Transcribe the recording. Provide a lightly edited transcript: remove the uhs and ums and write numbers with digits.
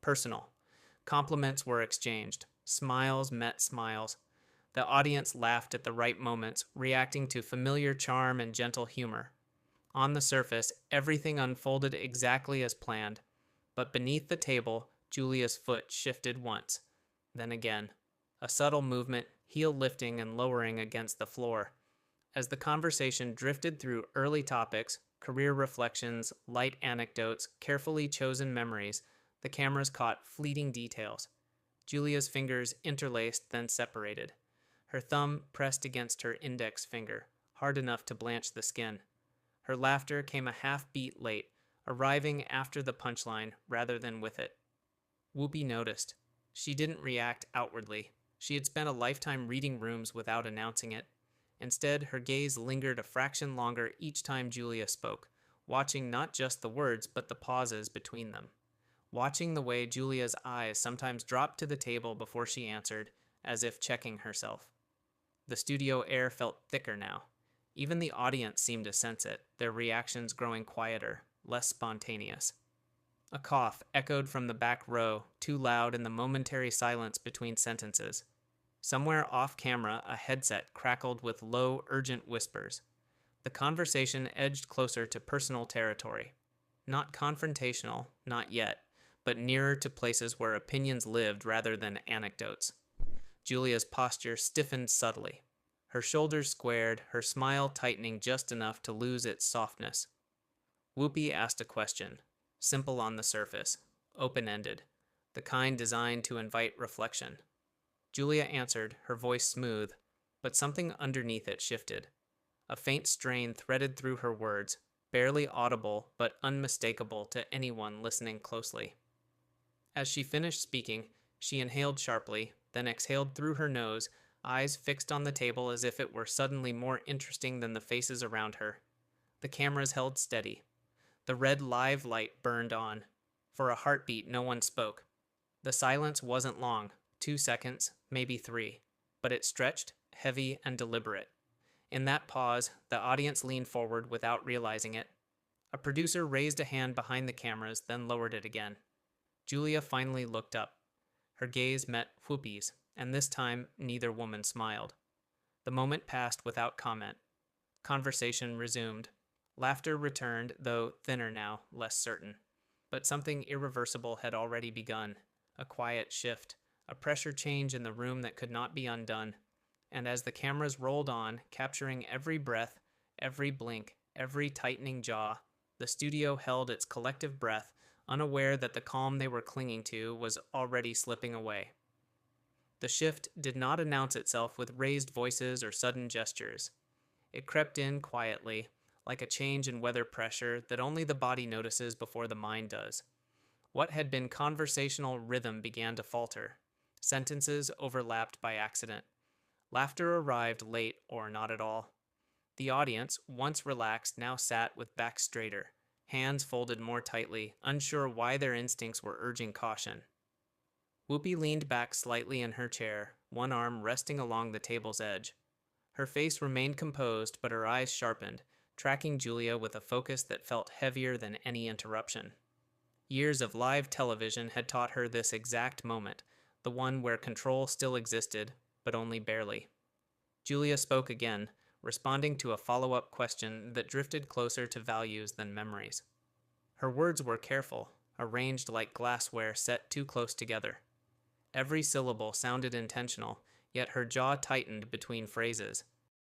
personal. Compliments were exchanged. Smiles met smiles. The audience laughed at the right moments, reacting to familiar charm and gentle humor. On the surface, everything unfolded exactly as planned, but beneath the table, Julia's foot shifted once, then again. A subtle movement, heel lifting and lowering against the floor. As the conversation drifted through early topics, career reflections, light anecdotes, carefully chosen memories, the cameras caught fleeting details. Julia's fingers interlaced, then separated. Her thumb pressed against her index finger, hard enough to blanch the skin. Her laughter came a half beat late, arriving after the punchline rather than with it. Whoopi noticed. She didn't react outwardly. She had spent a lifetime reading rooms without announcing it. Instead, her gaze lingered a fraction longer each time Julia spoke, watching not just the words but the pauses between them. Watching the way Julia's eyes sometimes dropped to the table before she answered, as if checking herself. The studio air felt thicker now. Even the audience seemed to sense it, their reactions growing quieter, less spontaneous. A cough echoed from the back row, too loud in the momentary silence between sentences. Somewhere off camera, a headset crackled with low, urgent whispers. The conversation edged closer to personal territory. Not confrontational, not yet, but nearer to places where opinions lived rather than anecdotes. Julia's posture stiffened subtly. Her shoulders squared, her smile tightening just enough to lose its softness. Whoopi asked a question, simple on the surface, open-ended, the kind designed to invite reflection. Julia answered, her voice smooth, but something underneath it shifted. A faint strain threaded through her words, barely audible but unmistakable to anyone listening closely. As she finished speaking, she inhaled sharply, then exhaled through her nose, eyes fixed on the table as if it were suddenly more interesting than the faces around her. The cameras held steady. The red live light burned on. For a heartbeat, no one spoke. The silence wasn't long, 2 seconds, maybe 3, but it stretched, heavy and deliberate. In that pause, the audience leaned forward without realizing it. A producer raised a hand behind the cameras, then lowered it again. Julia finally looked up. Her gaze met Whoopi's, and this time neither woman smiled. The moment passed without comment. Conversation resumed. Laughter returned, though thinner now, less certain. But something irreversible had already begun. A quiet shift, a pressure change in the room that could not be undone. And as the cameras rolled on, capturing every breath, every blink, every tightening jaw, the studio held its collective breath, unaware that the calm they were clinging to was already slipping away. The shift did not announce itself with raised voices or sudden gestures. It crept in quietly, like a change in weather pressure that only the body notices before the mind does. What had been conversational rhythm began to falter. Sentences overlapped by accident. Laughter arrived late or not at all. The audience, once relaxed, now sat with backs straighter, hands folded more tightly, unsure why their instincts were urging caution. Whoopi leaned back slightly in her chair, one arm resting along the table's edge. Her face remained composed, but her eyes sharpened, tracking Julia with a focus that felt heavier than any interruption. Years of live television had taught her this exact moment, the one where control still existed, but only barely. Julia spoke again, responding to a follow-up question that drifted closer to values than memories. Her words were careful, arranged like glassware set too close together. Every syllable sounded intentional, yet her jaw tightened between phrases.